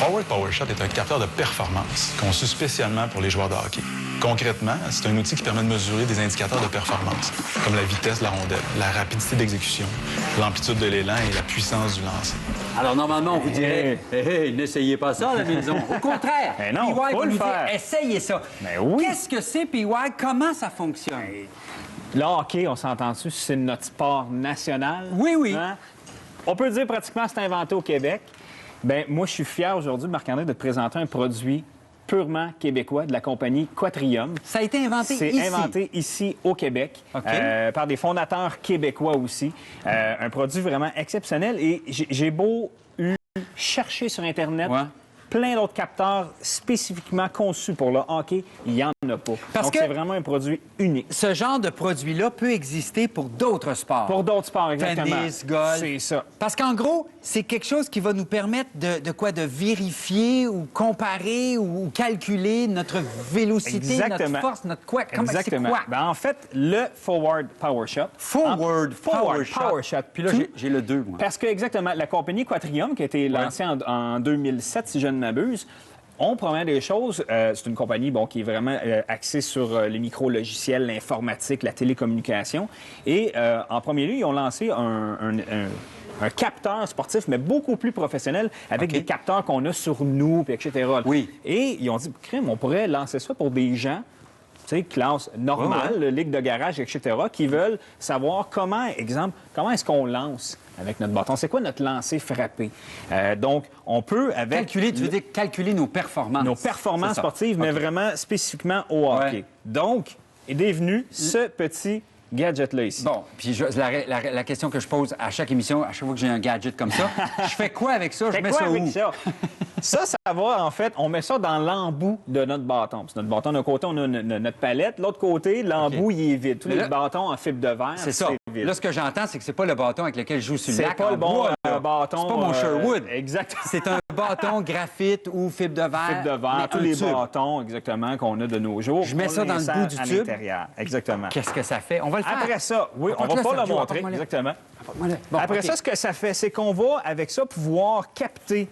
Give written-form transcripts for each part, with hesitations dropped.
Forward PowerShot est un capteur de performance conçu spécialement pour les joueurs de hockey. Concrètement, c'est un outil qui permet de mesurer des indicateurs de performance, comme la vitesse de la rondelle, la rapidité d'exécution, l'amplitude de l'élan et la puissance du lancer. Alors, normalement, on vous dirait n'essayez pas ça à la maison. Au contraire, Mais non, PY faut va le nous dire faire. essayez ça. Mais oui. Qu'est-ce que c'est, PY? Comment ça fonctionne? Le hockey, on s'entend-tu, c'est notre sport national. Oui, oui. Hein? On peut dire pratiquement c'est inventé au Québec. Bien, moi, je suis fier aujourd'hui, Marc-André, de te présenter un produit purement québécois de la compagnie Quatrium. Ça a été inventé ici. C'est inventé ici au Québec, OK. par des fondateurs québécois aussi. Un produit vraiment exceptionnel. Et j'ai beau chercher sur Internet Ouais. plein d'autres capteurs spécifiquement conçus pour le hockey, il n'y en a pas. Parce Donc, que- c'est vraiment un produit unique. Ce genre de produit-là peut exister pour d'autres sports. Pour d'autres sports, exactement. Tennis, golf. C'est ça. Parce qu'en gros, c'est quelque chose qui va nous permettre de quoi? De vérifier ou comparer ou calculer notre vélocité, Exactement. notre force, notre quoi? Comment, c'est Exactement. quoi? Ben, en fait, le Forward PowerShot. Forward PowerShot. Puis là, Tout- j'ai le 2, moi. Parce que, exactement, la compagnie Quatrium, qui a été lancée en 2007, si je ne m'abuse, on promet des choses. C'est une compagnie qui est vraiment axée sur les micro-logiciels, l'informatique, la télécommunication. Et en premier lieu, ils ont lancé un capteur sportif, mais beaucoup plus professionnel, avec OK. des capteurs qu'on a sur nous, puis etc. Oui. Et ils ont dit, crème, on pourrait lancer ça pour des gens, tu sais, classe normale, ligue de garage, etc., qui veulent savoir comment est-ce qu'on lance avec notre bâton? C'est quoi notre lancer frappé? Donc, on peut, avec Calculer, tu veux dire calculer nos performances. nos performances C'est ça. sportives, mais OK. vraiment spécifiquement au hockey. Ouais. Donc, est devenu ce petit gadget-là ici. Bon, puis la question que je pose à chaque émission, à chaque fois que j'ai un gadget comme ça, je fais quoi avec ça? Je Fait mets quoi ça avec où? ça? Ça va, en fait, on met ça dans l'embout de notre bâton. Parce que notre bâton, d'un côté, on a notre palette. L'autre côté, l'embout, il est vide. Tous Mais les là- bâtons en fibre de verre, C'est ça. vide. Là, ce que j'entends, c'est que c'est pas le bâton avec lequel je joue sur le C'est lac pas en le bon bois, là. bâton. C'est pas mon Sherwood. Exact. C'est un bâton graphite ou fibre de verre. Fibre de verre, mais tous un les tube. bâtons, exactement, qu'on a de nos jours. Je mets on ça dans le l'insère bout du à tube. l'intérieur. Exactement. Qu'est-ce que ça fait? On va le faire. Après ça, oui, on Apporte-le, va pas le Sergio, montrer, apporte-moi-le. exactement. Apporte-moi-le. Bon, Après OK. ça, ce que ça fait, c'est qu'on va, avec ça, pouvoir capter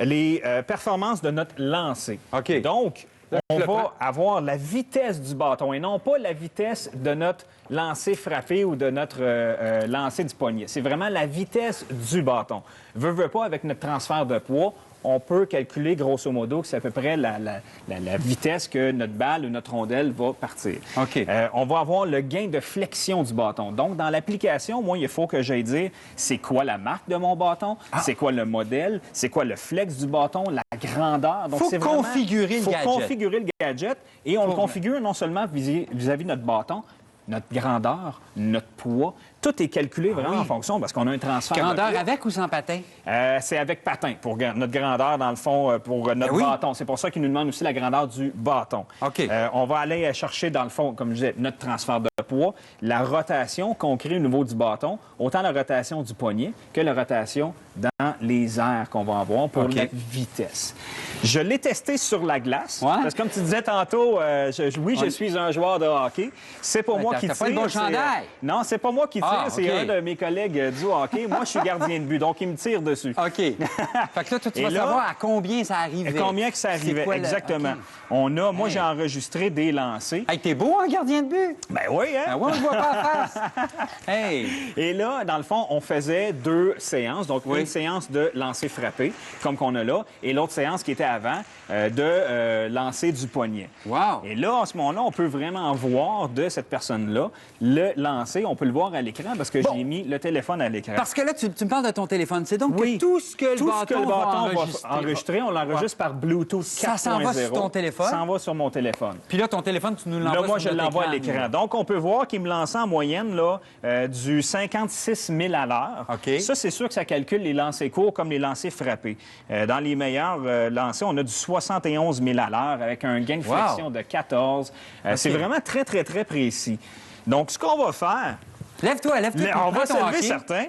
les performances de notre lancer. OK. Donc, Là, on je le va prends. avoir la vitesse du bâton et non pas la vitesse de notre lancer frappé ou de notre lancer du poignet. C'est vraiment la vitesse du bâton. Veux pas, avec notre transfert de poids, on peut calculer grosso modo que c'est à peu près la vitesse que notre balle ou notre rondelle va partir. OK. On va avoir le gain de flexion du bâton. Donc, dans l'application, moi, il faut que j'aille dire c'est quoi la marque de mon bâton, c'est quoi le modèle, c'est quoi le flex du bâton, la grandeur. Donc, Faut c'est vraiment- configurer le faut gadget. configurer le gadget et on le configure non seulement vis-à-vis de notre bâton, notre grandeur, notre poids. Tout est calculé vraiment en fonction parce qu'on a un transfert. de Grandeur poids. avec ou sans patin? C'est avec patin pour notre grandeur, dans le fond, pour notre oui. bâton. C'est pour ça qu'il nous demande aussi la grandeur du bâton. OK. On va aller chercher, dans le fond, comme je disais, notre transfert de poids, la rotation qu'on crée au niveau du bâton, autant la rotation du poignet que la rotation dans les airs qu'on va avoir pour OK. la vitesse. Je l'ai testé sur la glace. Ouais. Parce que comme tu disais tantôt, je suis un joueur de hockey. C'est pas Mais moi t'as- qui t'as tire. pas le bon c'est, chandail. non, c'est pas moi qui tire, Ah, c'est OK. un de mes collègues du hockey. Moi, je suis gardien de but, donc il me tire dessus. OK. Fait que là, toi, tu Et vas là- savoir à combien ça arrivait. Combien que ça C'est arrivait, quoi le- exactement. OK. Moi, Hey. j'ai enregistré des lancers. Hey, t'es beau, hein, gardien de but? Ben oui, hein? Ben ouais, on le voit pas en face. Hey! Et là, dans le fond, on faisait 2 séances. Donc, Oui. une séance de lancer frappé, comme qu'on a là, et l'autre séance qui était avant, de lancer du poignet. Wow! Et là, à ce moment-là, on peut vraiment voir de cette personne-là le lancer. On peut le voir à l'écran parce que j'ai mis le téléphone à l'écran. Parce que là, tu me parles de ton téléphone. C'est donc Oui. que tout ce que le Tout ce que le bâton bâton va va enregistrer, on l'enregistre par Bluetooth 4.0. Ça s'en va sur ton téléphone? Ça s'en va sur mon téléphone. Puis là, ton téléphone, tu nous l'envoies Là, moi, sur je notre l'envoie à écran, l'écran. nous. Donc, on peut voir qu'il me lance en moyenne là, du 56 000 à l'heure. OK. Ça, c'est sûr que ça calcule les lancers courts comme les lancers frappés. Dans les meilleurs lancers, on a du 71 000 à l'heure avec un gain de Wow. flexion de 14. C'est vraiment très, très, très précis. Donc, ce qu'on va faire, Lève-toi, lève-toi. puis on va prends ton s'élever hockey. certains.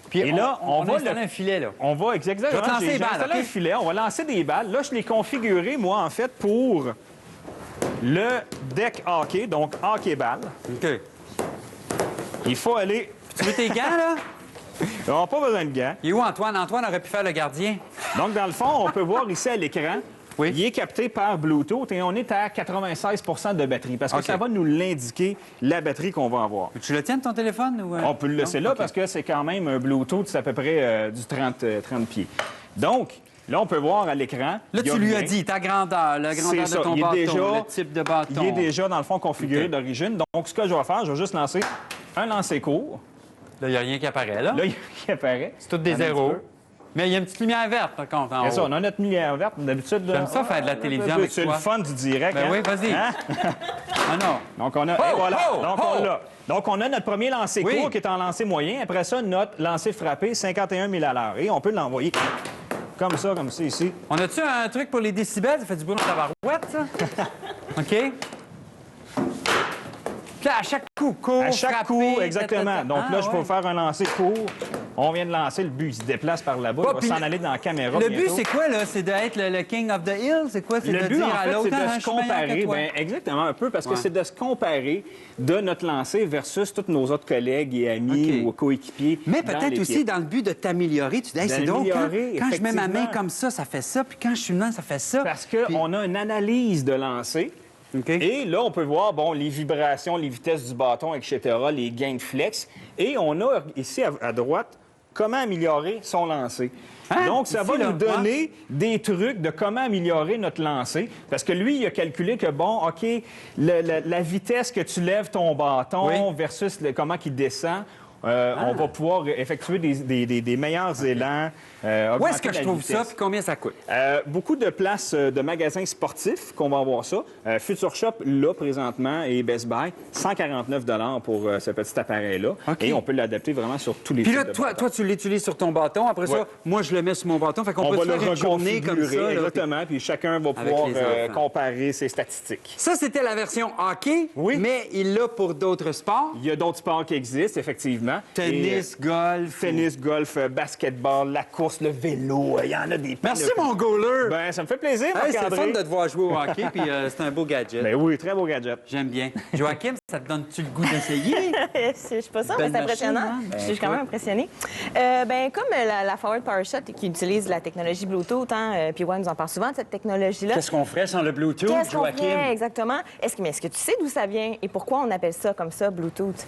Puis Et là, on va installer un filet, là. On va exactement. Je vais te lancer J'ai les balles, installé OK? un filet. On va lancer des balles. Là, je l'ai configuré, moi, en fait, pour le deck hockey, donc hockey balle. OK. Il faut aller. Tu veux tes gants, là? On n'a pas besoin de gants. Il est où, Antoine? Antoine aurait pu faire le gardien. Donc, dans le fond, on peut voir ici à l'écran, Oui. il est capté par Bluetooth et on est à 96 de batterie parce que OK. ça va nous l'indiquer, la batterie qu'on va avoir. Tu le tiens de ton téléphone? Ou, On peut le laisser non? là OK. parce que c'est quand même un Bluetooth, c'est à peu près du 30 pieds. Donc, là, on peut voir à l'écran. Là, il y a tu lui as rien. dit ta grandeur, la grandeur C'est de ça. ton Il est bâton, déjà- le type de bâton. Il est déjà, dans le fond, configuré OK. d'origine. Donc, ce que je vais faire, je vais juste lancer un lancer court. Là, il n'y a rien qui apparaît, là. Là, il apparaît. C'est tout des Un petit zéros. peu. Mais il y a une petite lumière verte, par contre, en C'est ça, haut. on a notre lumière verte. D'habitude, là, J'aime ça faire de la télévision avec c'est toi. le fun du direct. Ben hein? oui, vas-y. Hein? Ah non. Donc, on a. Oh, et voilà. oh, Donc, oh! on l'a. Donc, on a notre premier lancer Oui. court qui est en lancer moyen. Après ça, notre lancer frappé, 51 000 à l'heure. Et on peut l'envoyer comme ça ici. On a-tu un truc pour les décibels? Ça fait du bruit dans ta barouette, ça? OK. Puis là, à chaque coup, court, À chaque frappé, coup, exactement. Donc là, je peux ouais. faire un lancer court. On vient de lancer, le but, il se déplace par là-bas. Bah, Il puis va s'en aller dans la caméra Le bientôt. but, c'est quoi, là? C'est d'être le king of the hill? C'est quoi? C'est Le de but, dire en à fait, l'autre, c'est ah, de je se suis meilleur que comparer. toi. Ben, exactement, un peu, parce que Ouais. c'est de se comparer de notre lancer versus tous nos autres collègues et amis OK. ou coéquipiers. Mais dans peut-être aussi l'équipe. dans le but de t'améliorer. Tu dis, hey, c'est donc, quand D'améliorer, je mets ma main effectivement. comme ça fait ça. Puis quand je suis main, ça fait ça. Parce Puis- qu'on a une analyse de lancer. OK. Et là, on peut voir bon, les vibrations, les vitesses du bâton, etc., les gains de flex. Et on a ici à droite comment améliorer son lancer. Hein? Donc, ça Ici, va là, nous donner des trucs de comment améliorer notre lancer. Parce que lui, il a calculé que, bon, OK, la vitesse que tu lèves ton bâton Oui. versus comment il descend, on va pouvoir effectuer des meilleurs élans. Où est-ce augmenter que je la trouve ça? vitesse. Puis combien ça coûte? Beaucoup de places de magasins sportifs qu'on va avoir ça. Future Shop, là, présentement, et Best Buy, 149 pour ce petit appareil-là. OK. Et on peut l'adapter vraiment sur tous les Puis types là, de toi, bâtons. tu l'utilises sur ton bâton. Après Ouais. ça, moi, je le mets sur mon bâton. Fait qu'on On peut va se le faire une journée comme ça. reconfigurer, là. exactement, puis chacun va Avec pouvoir les enfants. comparer ses statistiques. Ça, c'était la version hockey. Oui. Mais il l'a pour d'autres sports. Il y a d'autres sports qui existent, effectivement. Tennis, Et, golf. tennis, golf, basketball, la course, le vélo, il y en a des... Merci, mon goaler. Ben, ça me fait plaisir, Hey, c'est le Marc-André. fun de te voir jouer au hockey. Puis c'est un beau gadget. Ben oui, très beau gadget. J'aime bien. Joachim, ça te donne-tu le goût d'essayer? Je suis pas sûre, Belle mais c'est machine, impressionnant. hein? Ben, Je suis quand même impressionnée. Comme la Forward PowerShot qui utilise la technologie Bluetooth, hein, puis nous en parle souvent de cette technologie-là. Qu'est-ce qu'on ferait sans le Bluetooth, Qu'est-ce qu'on Joachim? ferait exactement? Est-ce que tu sais d'où ça vient et pourquoi on appelle ça comme ça, Bluetooth?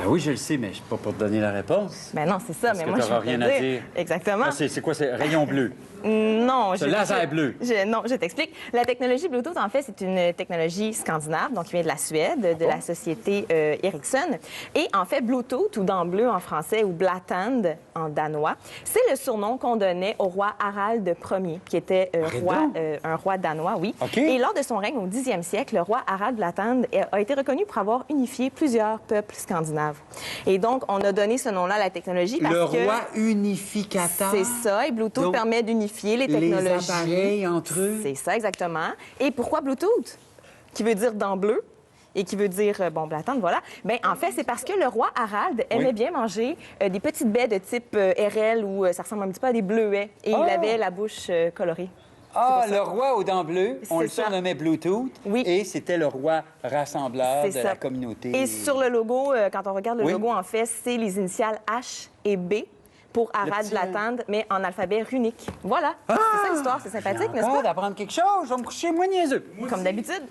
Ben oui, je le sais, mais je suis pas pour te donner la réponse. Ben non, c'est ça, Parce mais que moi, je t'auras vais rien te à dire. dire. Exactement. Ah, c'est quoi, c'est rayon bleu? Non, Ce laser bleu. Non, je t'explique. La technologie Bluetooth, en fait, c'est une technologie scandinave, donc qui vient de la Suède, de la société Ericsson. Et en fait, Bluetooth, ou dans bleu en français, ou Blatand en danois, c'est le surnom qu'on donnait au roi Harald Ier, qui était un roi danois, oui. OK. Et lors de son règne au 10e siècle, le roi Harald Blatand a été reconnu pour avoir unifié plusieurs peuples scandinaves. Et donc, on a donné ce nom-là à la technologie parce Le que... roi unificateur. C'est ça, et Bluetooth Donc, permet d'unifier les technologies. Les appareils entre eux. C'est ça, exactement. Et pourquoi Bluetooth? Qui veut dire dans bleu et qui veut dire, Blatand, voilà. Bien, en fait, c'est parce que le roi Harald aimait bien manger des petites baies de type RL où ça ressemble un petit peu à des bleuets. Et il avait la bouche colorée. Ah, C'est pour ça. le roi aux dents bleues, on C'est le ça. surnommait Bluetooth. Oui. Et c'était le roi rassembleur de C'est la ça. communauté. Et sur le logo, quand on regarde le Oui. logo, en fait, c'est les initiales H et B pour Harald petit- Blatand, mais en alphabet runique. Voilà. C'est ça l'histoire, c'est sympathique, n'est-ce Encore pas? d'apprendre quelque chose, je vais me coucher moins niaiseux. Comme d'habitude.